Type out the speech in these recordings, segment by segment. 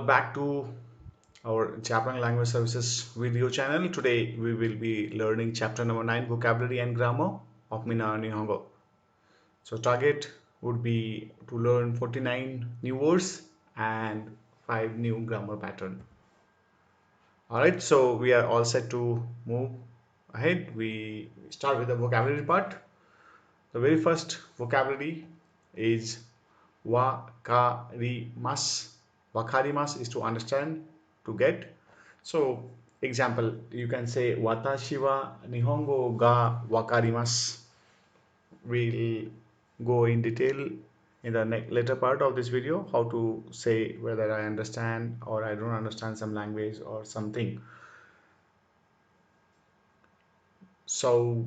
Back to our JAPLANG Language Services video channel. Today we will be learning chapter number 9, Vocabulary and Grammar of Minna No Nihongo. So target would be to learn 49 new words and 5 new grammar pattern. Alright, so we are all set to move ahead. We start with the vocabulary part. The very first vocabulary is wakarimasu. Wakarimasu is to understand, to get. So, example, you can say Watashi wa Nihongo ga wakarimasu. We'll go in detail in the later part of this video how to say whether I understand or I don't understand some language or something. So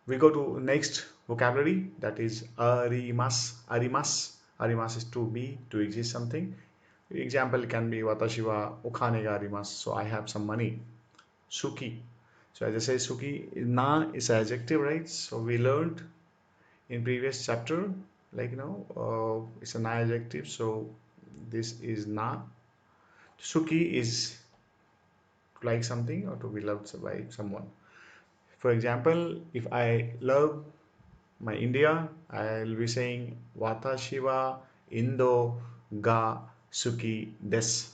we go to next vocabulary, that is arimasu. Arimasu is to be, to exist something. Example can be watashi wa okane ga arimasu. So I have some money. Suki. So as I say, suki, na is an adjective, right? So we learned in previous chapter, like it's a na adjective. So this is na. Suki is to like something or to be loved by someone. For example, if I love my India, I'll be saying Watashi wa Indo ga suki desu.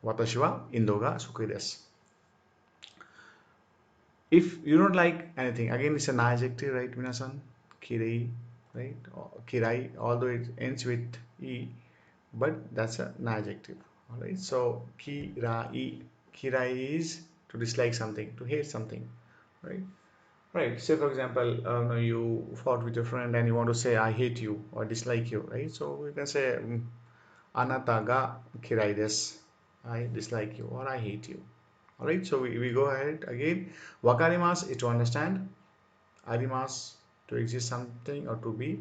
Watashi wa Indo ga suki desu. If you don't like anything, again it's an adjective, right, minasan? Kirai, right? Or kirai, although it ends with e, but that's an adjective. Alright, so kirai, kirai is to dislike something, to hate something, right? Right. Say for example, you fought with your friend and you want to say I hate you or dislike you, right? So you can say anata ga kirai desu. I dislike you or I hate you. All right. So we go ahead again. Wakarimasu is to understand. Arimasu to exist something or to be.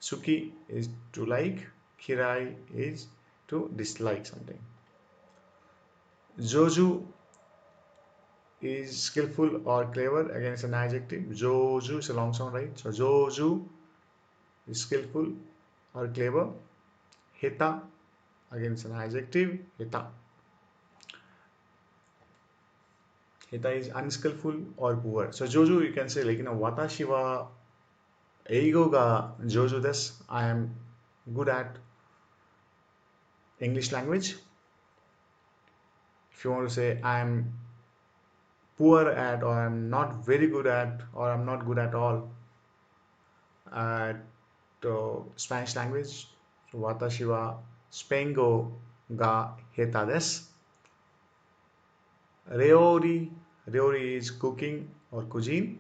Suki is to like. Kirai is to dislike something. Joju is skillful or clever. Again, it's an adjective. Joju is a long sound, right? So Joju is skillful or clever. Heta, again it's an adjective. Heta. Heta is unskillful or poor. So Joju, you can say like watashi wa eigo ga joju desu. I am good at English language. If you want to say I am poor at, or I'm not very good at, or I'm not good at all at Spanish language. So watashi wa Spengo ga heta desu. Ryori, ryori is cooking or cuisine.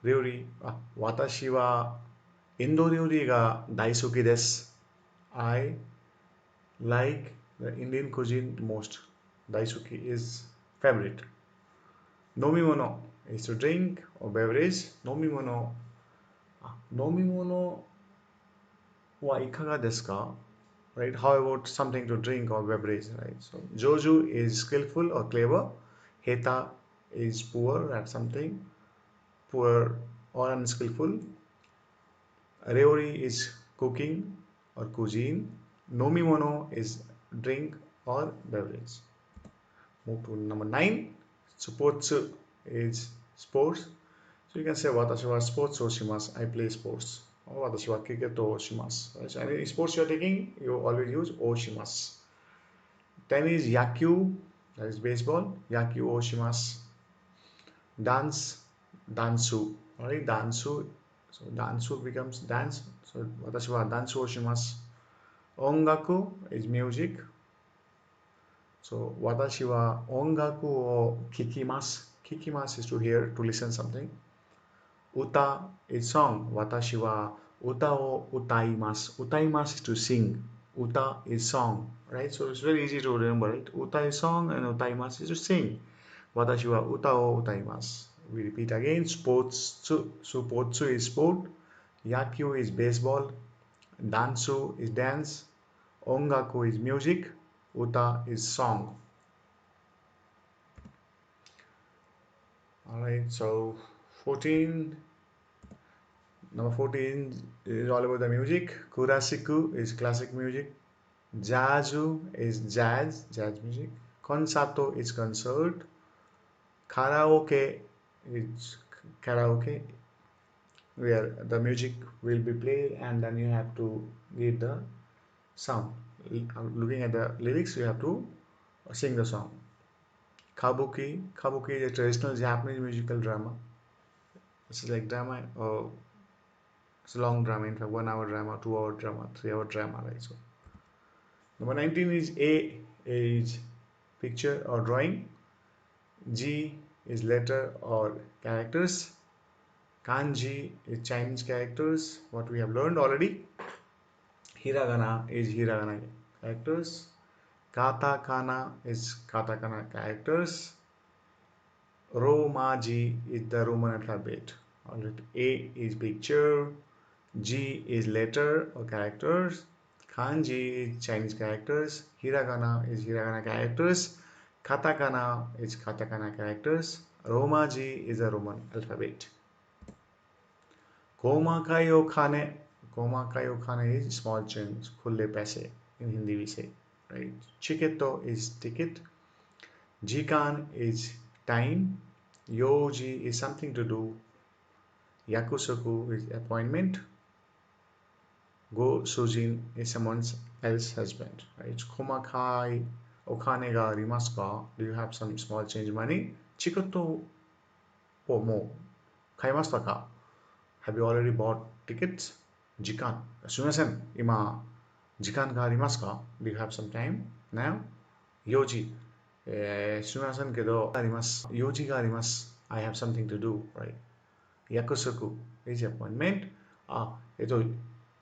Ryori, watashi wa Indo ryori ga daisuki desu. I like the Indian cuisine most. Daisuki is favorite. Nomimono is to drink or beverage. Nomimono, nomimono wa ikaga desu ka? Right? How about something to drink or beverage? Right? So Joju is skillful or clever. Heta is poor at something, poor or unskillful. Ryori is cooking or cuisine. Nomimono is drink or beverage. Move to number 9. Sports is sports. So you can say watashi wa sports o shimasu. I play sports. Or watashi wa cricket o shimasu. So any sports you are taking, you always use o shimasu. 10 is yakyu, that is baseball. Yakyu o shimasu. Dance, dansu. Alright, dansu. So dansu becomes dance. So watashi wa dansu o shimasu. Ongaku is music. So watashi wa ongaku o kikimasu. Kikimasu is to hear, to listen something. Uta is song. Watashi wa uta o utaimasu. Utaimasu is to sing. Uta is song, right? So it's very easy to remember, right? Uta is song and utaimasu is to sing. Watashi wa uta o utaimasu. We repeat again. Sportsu. Sportsu is sport. Yakyu is baseball. Dansu is dance. Ongaku is music. Uta is song. Alright, so 14. Number 14 is all about the music. Kurasiku is classic music. Jazzu is jazz music. Concerto is concert. Karaoke is karaoke, where the music will be played and then you have to give the sound. Looking at the lyrics, you have to sing the song. Kabuki is a traditional Japanese musical drama. It's like drama, it's a long drama, in fact, 1 hour drama, 2 hour drama, 3 hour drama, right? So, number 19 is A is picture or drawing. G is letter or characters. Kanji is Chinese characters, what we have learned already. Hiragana is hiragana characters. Katakana is katakana characters. Romaji is the Roman alphabet. Alright, A is picture, G is letter or characters, Kanji is Chinese characters, Hiragana is hiragana characters, Katakana is katakana characters, Romaji is the Roman alphabet. Komakayo khane, Komakayo khane is small change, khulle paise in Hindi we say, right? Chiketo is ticket, Jikan is time, Yoji is something to do, Yakusoku is appointment, Go Sujin is someone else's husband, right? Komakai okane ga arimasu ka? Do you have some small change money? Chikoto o mo kaimasu ka? Have you already bought tickets? Jikan. Sumimasen, ima jikan ga arimasu ka? Do you have some time now? Yoji. Sumimasen kedo arimasu. Yoji ga arimasu. I have something to do, right? Yakusoku is appointment.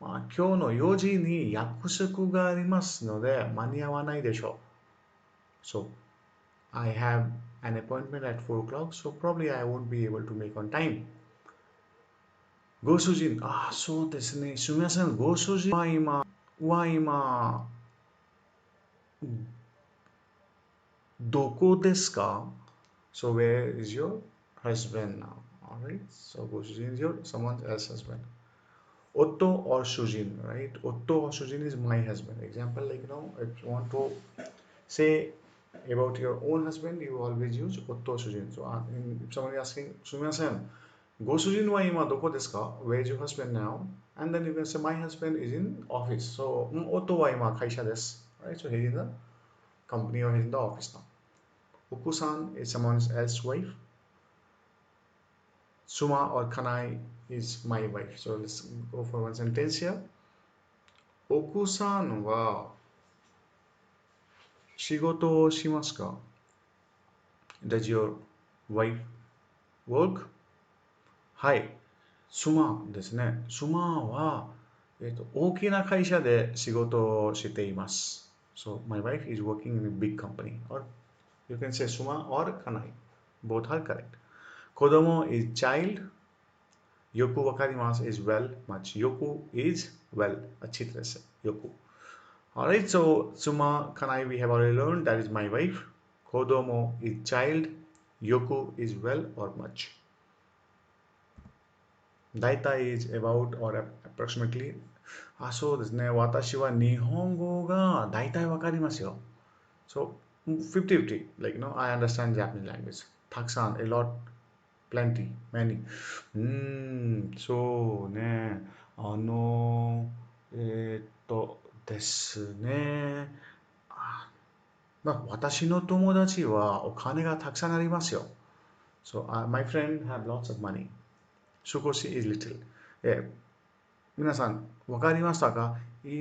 今日の4時に約束がありますので間に合わないでしょう。So, I have an appointment at 4 o'clock, so probably I won't be able to make on time. ご主人、そうですね。すみません。ご主人は今、どこですか？ So, where is your husband now? Alright, so ご主人 is your someone else's husband. Otto or Shujin, right? Otto or Shujin is my husband. Example, like, if you want to say about your own husband, you always use Otto or Shujin. So, if someone is asking, Sumiya-san, Go Shujin wa ima doko desu ka? Where is your husband now? And then you can say, my husband is in office. So, Otto wa ima kaisha desu, right? So, he is in the company or he is in the office now. Oku-san is someone else's wife. Suma or Kanai is my wife. So let's go for one sentence here. Oku-san wa shigoto o shimasu ka? Does your wife work? はい。スマですね。スマは、大きな会社で仕事をしています。So, my wife is working in a big company. Or you can say Suma or Kanai. Both are correct. Kodomo is child. Yoku wakarimasu is well, much. Yoku is well. अच्छी तरह से. Yoku. Alright, so Suma, Kanai we have already learned. That is my wife. Kodomo is child. Yoku is well or much. Daita is about or approximately. そうですね。私は日本語が大体わかりますよ。So, 50-50. Like, I understand Japanese language. たくさん、a lot, plenty, many. そうね。ですね。私の友達はお金がたくさんありますよ。So, my friend have lots of money. Sukoshi is little. 皆さん、わかりましたか？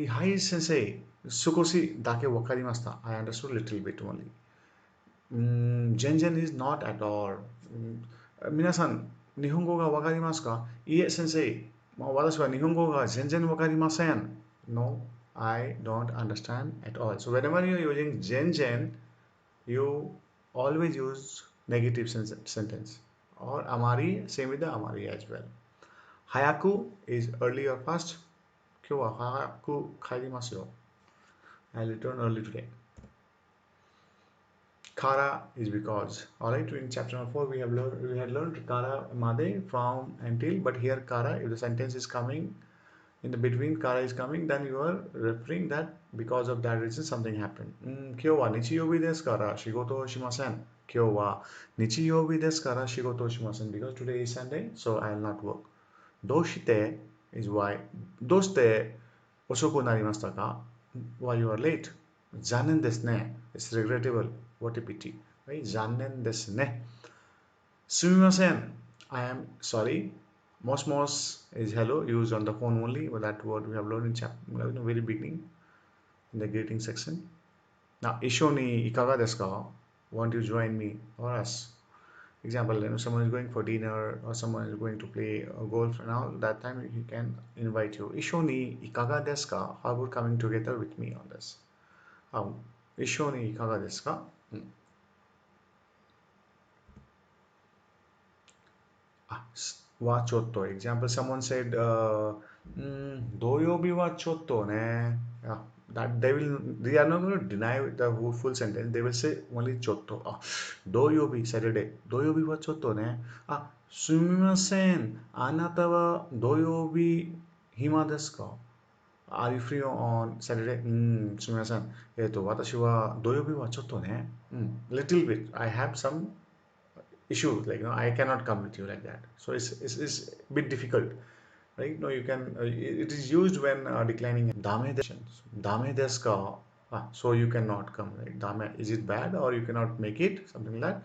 はい、先生。少しだけわかりました。I understood little bit only. 全然 is not at all. 皆さん、日本語がわかりますか？いえ、先生。私は日本語が全然わかりません。No, I don't understand at all. So whenever you're using 全然, you always use negative sentence. Or amari, same with the amari as well. Hayaku is early or fast. 今日は早く帰りますよ. I'll return early today. Kara is because. Alright, in chapter number 4 we had learned kara made from until, but here kara, if the sentence is coming in the between kara is coming, then you are referring that because of that reason something happened. 今日は日曜日ですから仕事をしません。今日は日曜日ですから仕事をしません because today is Sunday, so I will not work. どうして is why. どうして遅くなりましたか why you are late. 残念ですね it's regrettable. What a pity. Right? 残念ですね。すみません I am sorry. Mos is hello, used on the phone only. Well, that word we have learned in the very beginning, in the greeting section. Now, Isho ni ikaga desu ka? Want you join me or us? Example, someone is going for dinner or someone is going to play golf and all. That time he can invite you. Isho ni ikaga desu ka? How about coming together with me on this? Isho ni ikaga desu ka? Wa example, someone said 土曜日はちょっとね that they are not going to deny the full sentence. They will say only ちょっと土曜日 Saturday 土曜日はちょっとねすみませんあなたは土曜日暇ですか Are you free on Saturday? すみません私は土曜日はちょっとねlittle bit I have some issue like I cannot come with you like that, so it's a bit difficult, right? No, you can it is used when declining dame desu ka? So you cannot come, right? Dame, is it bad or you cannot make it, something like that.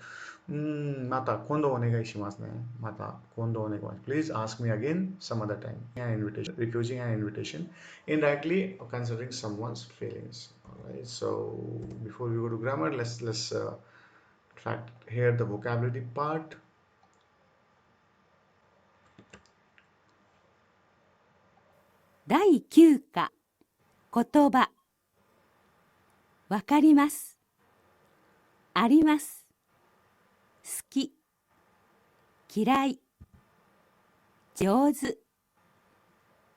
また今度お願いしますね。また今度お願いします。Please ask me again some other time. An invitation, refusing an invitation, indirectly considering someone's feelings. All right. So before we go to grammar, let's track here the vocabulary part. 第9課言葉わかりますあります好き嫌い上手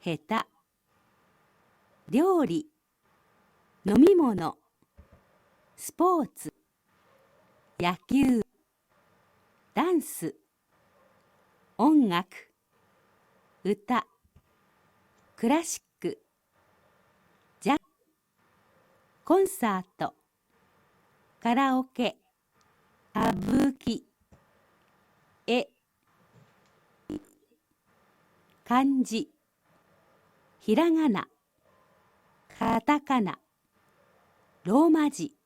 下手料理飲み物スポーツ野球ダンス音楽歌クラシックジャズコンサートカラオケ歌舞伎絵漢字ひらがなカタカナローマ字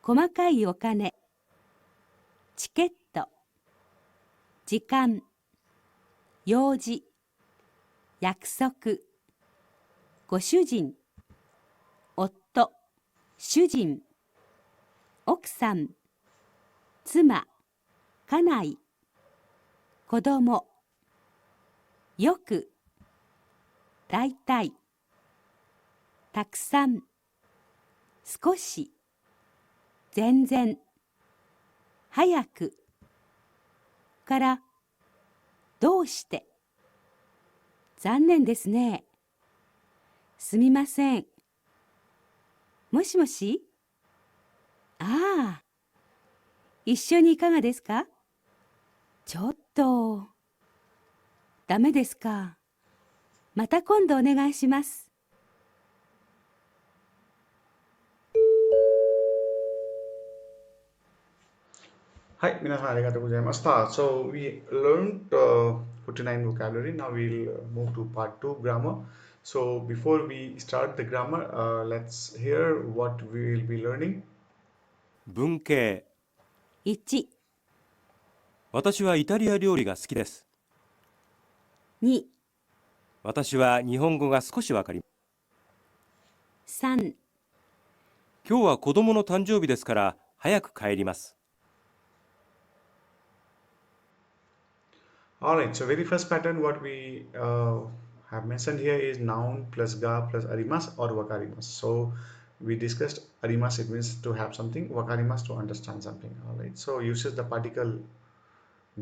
細かいお金チケット時間用事約束ご主人夫主人奥さん妻家内子供よくだいたいたくさん少し全然早くからどうして残念ですねすみませんもしもし一緒にいかがですかちょっとダメですかまた今度お願いしますはい皆さんありがとうございました So we learned 49 vocabulary. Now we'll move to part 2 grammar. So before we start the grammar, let's hear what we will be learning. 文型1、私はイタリア料理が好きです。2、私は日本語が少しわかります。 3、今日は子供の誕生日ですから早く帰ります。 Alright, so very first pattern what we have mentioned here is noun plus ga plus arimas or wakarimas. So we discussed arimas, it means to have something, wakarimas to understand something. Alright, so uses the particle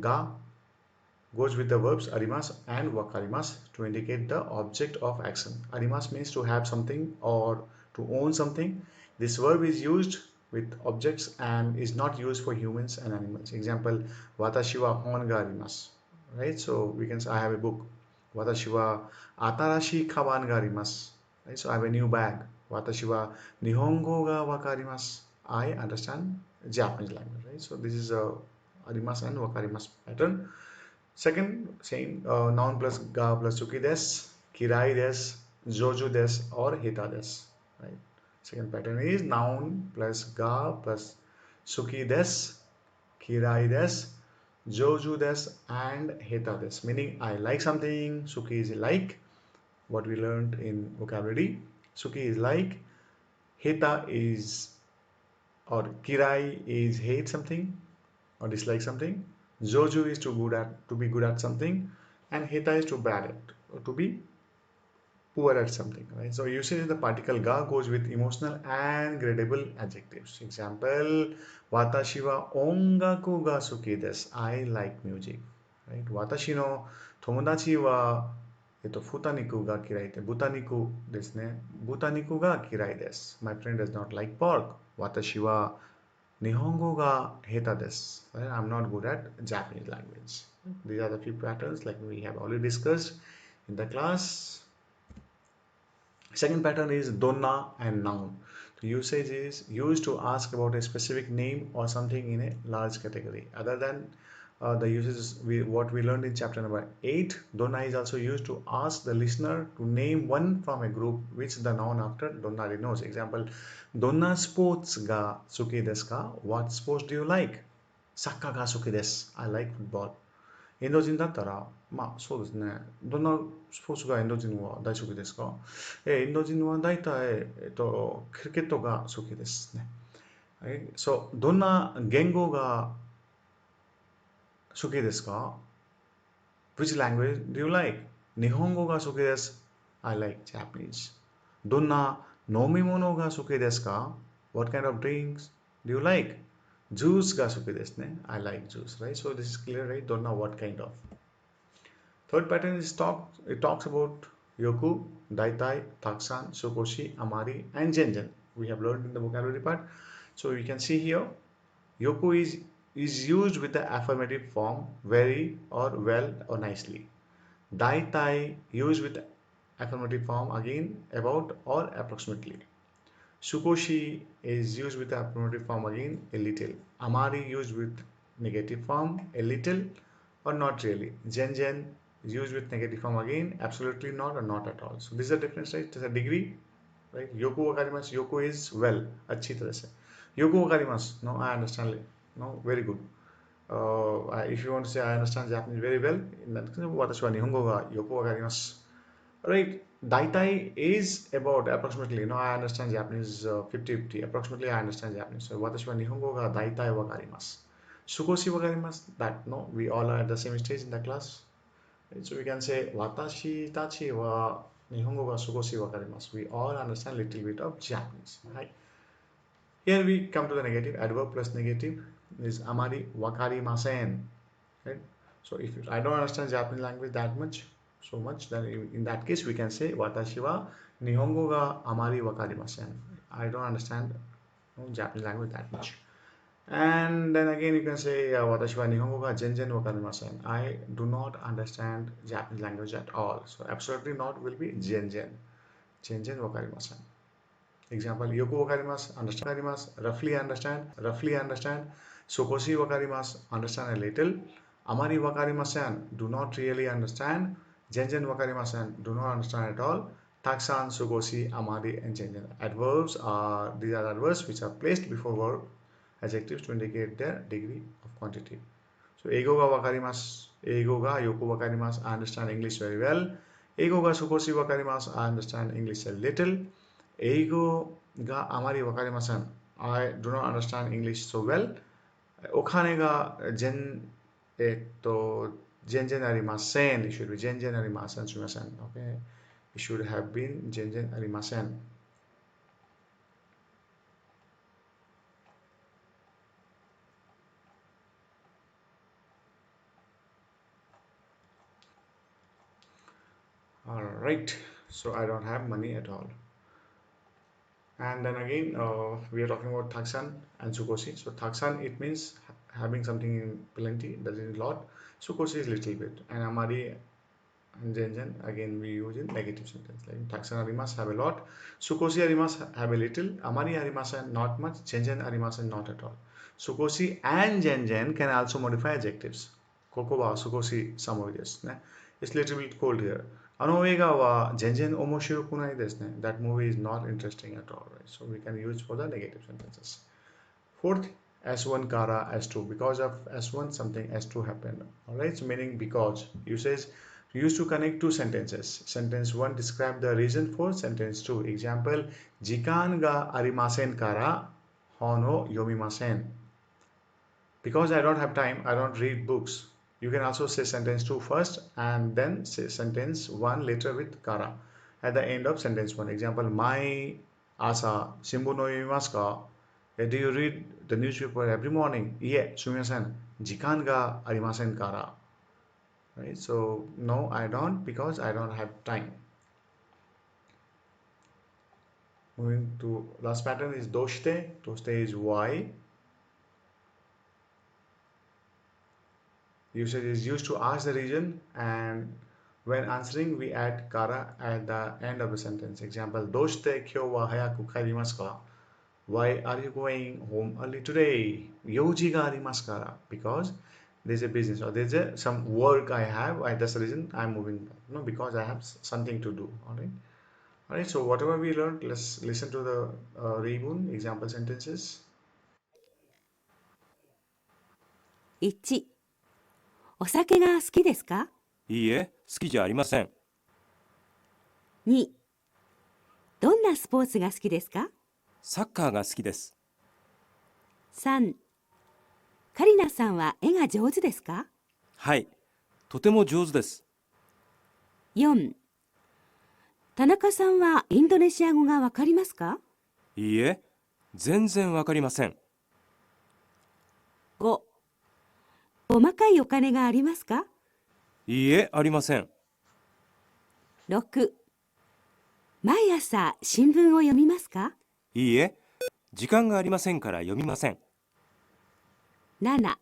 ga goes with the verbs arimas and wakarimas to indicate the object of action. Arimas means to have something or to own something. This verb is used with objects and is not used for humans and animals. Example, watashi wa hon ga arimasu. Right, so we can say I have a book. Watashi wa atarashi kaban ga arimasu. Right? So I have a new bag. Watashi wa Nihongo ga wakarimasu. I understand Japanese language. Right? So this is a arimasu and wakarimasu pattern. Second, same noun plus ga plus suki desu, kirai desu, joju desu, or hita desu. Right? Second pattern is noun plus ga plus suki desu, kirai desu, joju desu, and hita desu. Meaning I like something, suki is like, what we learned in vocabulary. Suki is like, hita is, or kirai is hate something or dislike something. Joju is to be good at something, and hita is to bad at, or to be poor at something. Right? So usually the particle ga goes with emotional and gradable adjectives. Example: Watashi wa ongaku ga suki desu. I like music. Right? Watashi no tomodachi wa 豚肉が嫌いで豚肉ですね。豚肉が嫌いです。My friend does not like pork. 私は日本語が下手です。I'm not good at Japanese language. These are the few patterns like we have already discussed in the class. Second pattern is donna and noun. The usage is used to ask about a specific name or something in a large category. Other than the uses what we learned in chapter number 8, donna is also used to ask the listener to name one from a group which the noun after donna denotes. Example: Donna sports ga suki desu ka? What sports do you like? Sakka ga suki desu. I like football. インド人だったら、まあそうですね。どんなスポーツがインド人は大好きですか？インド人は大体、クリケットが好きですね。そう、どんな言語が好きですか？ Which language do you like? 日本語が好きです。I like Japanese. どんな飲み物が好きですか？ What kind of drinks do you like? ジュースが好きですね。I like juice, right? So this is clear, right? どんな what kind of. Third pattern is it talks about yoku, daitai, taksan, sukoshi, amari, and genjen. We have learned in the vocabulary part. So you can see here, yoku is used with the affirmative form very or well or nicely. Daitai used with affirmative form again about or approximately. Sukoshi is used with the affirmative form again a little. Amari used with negative form a little or not really. Gen is used with negative form again absolutely not or not at all. So this is a difference, right? There's a degree, right? Yoku wakarimasu. Yoku is well, अच्छी तरह से. Yoku wakarimasu. No, I understand. No, very good. If you want to say I understand Japanese very well, in that case, 私は日本語がよくわかります。Right, Daitai is about approximately, I understand Japanese 50-50. Approximately, I understand Japanese. So, 私は日本語が大体わかります。少しわかります that, no, we all are at the same stage in the class. Right? So, we can say 私たちは日本語が少しわかります。We all understand little bit of Japanese. Right? Here we come to the negative. Adverb plus negative is amari wakarimasen. Right? So if I don't understand Japanese language that much, so much, then in that case we can say watashi wa nihongo ga amari wakarimasen. I don't understand Japanese language that much. And then again you can say watashi wa nihongo ga zenzen wakarimasen. I do not understand Japanese language at all. So absolutely not will be zenzen. Zenzen wakarimasen. Example: Yoku wakarimasu, roughly understand. Sokoshi wakarimasu, understand a little. Amari wakarimasen, do not really understand. Genjen wakarimasen, do not understand at all. Taksan, Sokoshi, Amari, and Genjen. Adverbs are these are adverbs which are placed before verb adjectives to indicate their degree of quantity. So eigo ga wakarimasu, eigo ga yoku wakarimasu, I understand English very well. Eigo ga Sokoshi wakarimasu, I understand English a little. Eigo ga amari wakarimasen. I do not understand English so well. Okane ga jenjen arimasen. It should be jenjen arimasen sumimasen. Okay. It should have been jenjen arimasen. Alright. So I don't have money at all. And then again, we are talking about taksan and sukoshi. So taksan, it means having something in plenty, that is a lot. Sukoshi is little bit. And amari And jen again we use in negative sentence. Like taksan arimasu, have a lot. Sukoshi arimasu, have a little. Amari arimasu, not much. Jen arimasu, not at all. Sukoshi and jen can also modify adjectives. Koko wa sukoshi samui desu ne. It's a little bit cold here. Anoega wa jen omoshiroku nai desu ne. That movie is not interesting at all, right? So we can use for the negative sentences. Fourth, S1 kara S2. Because of S1 something S2 happened. Alright, so meaning because. Usage used to connect two sentences. Sentence 1 describe the reason for sentence 2. Example, jikan ga arimasen kara hono yomimasen. Because I don't have time, I don't read books. You can also say sentence 2 first and then say sentence 1 later with kara at the end of sentence 1. Example, mai asa shimbu no yomimasu ka? Do you read the newspaper every morning? Yeah, sumimasen. Jikan ga arimasen kara. Right? So no, I don't because I don't have time. Moving to last pattern is doshite. Doshite is why. Usage is used to ask the reason, and when answering we add kara at the end of the sentence. Example, doshite kyou wa hayaku kaerimasu ka? Why are you going home early today? Yoji ga arimasu kara. Because there's a business or there's some work I have. That's the reason I'm moving back. No, because I have something to do. All right. All right. So whatever we learned, let's listen to the Reibun example sentences. 1、お酒が好きですか？いいえ、好きじゃありません。2、どんなスポーツが好きですか？サッカーが好きです。3、カリナさんは絵が上手ですか？はい、とても上手です。4、田中さんはインドネシア語がわかりますか？いいえ、全然わかりません。5、細かいお金がありますか？いいえ、ありません。6、毎朝新聞を読みますか？いいえ、時間がありませんから読みません。7、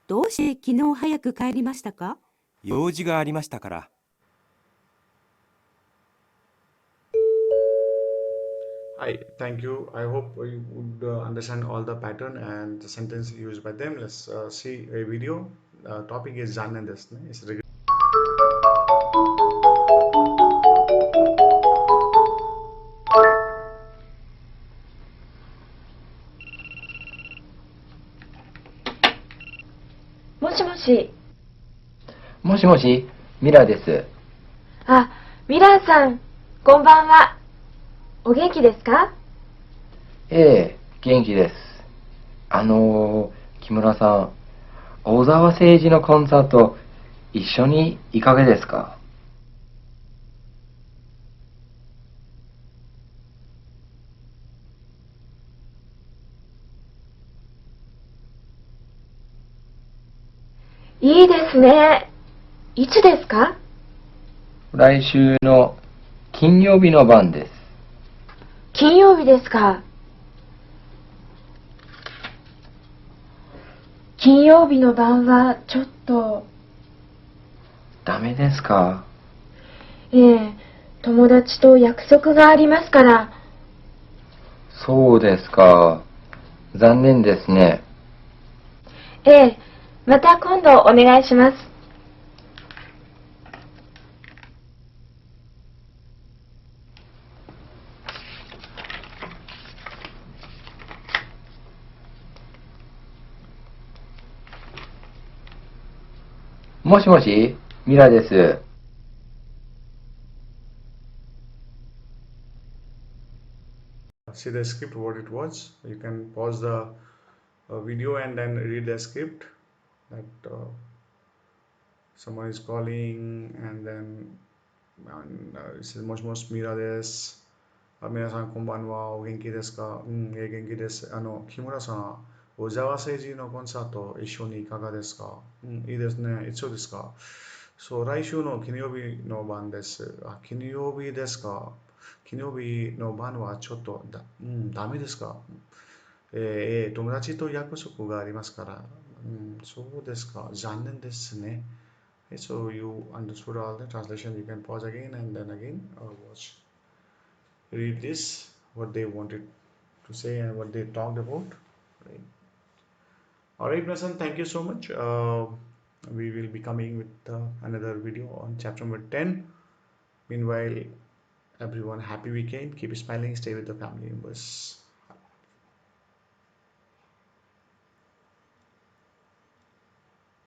どうして昨日早く帰りましたか？用事がありましたから。Hi, thank you. I hope you would understand all the pattern and the sentence used by them. Let's see a video. Topic is Zanen desu ne. It's もしもし。もしもし、ミラです。あ、ミラーさん、こんばんは。お元気ですか？ええ、元気です。木村さん、小沢誠二のコンサート、一緒にいかがですか？いいですね。いつですか？来週の金曜日の晩です。金曜日ですか。金曜日の晩はちょっと。ダメですか？ええ、友達と約束がありますから。そうですか。残念ですね。ええ、また今度お願いします。もしもし、ミラです。see the script what it was. You can pause the video and then read the script. That someone is calling and then it says もしもしミラです。皆さんこんばんは。お元気ですか？元気です。木村さん、小沢誠二のコンサート一緒にいかがですか？いいですね。いつですか？そう、来週の金曜日の晩です。金曜日ですか？金曜日の晩はちょっとダメですか？友達と約束がありますから。そうですか。残念ですね。Okay, so you understood all the translation. You can pause again and then again watch, read this, what they wanted to say and what they talked about. Right. All right, Prasan, thank you so much. We will be coming with another video on chapter number 10. Meanwhile, everyone, happy weekend. Keep smiling. Stay with the family members.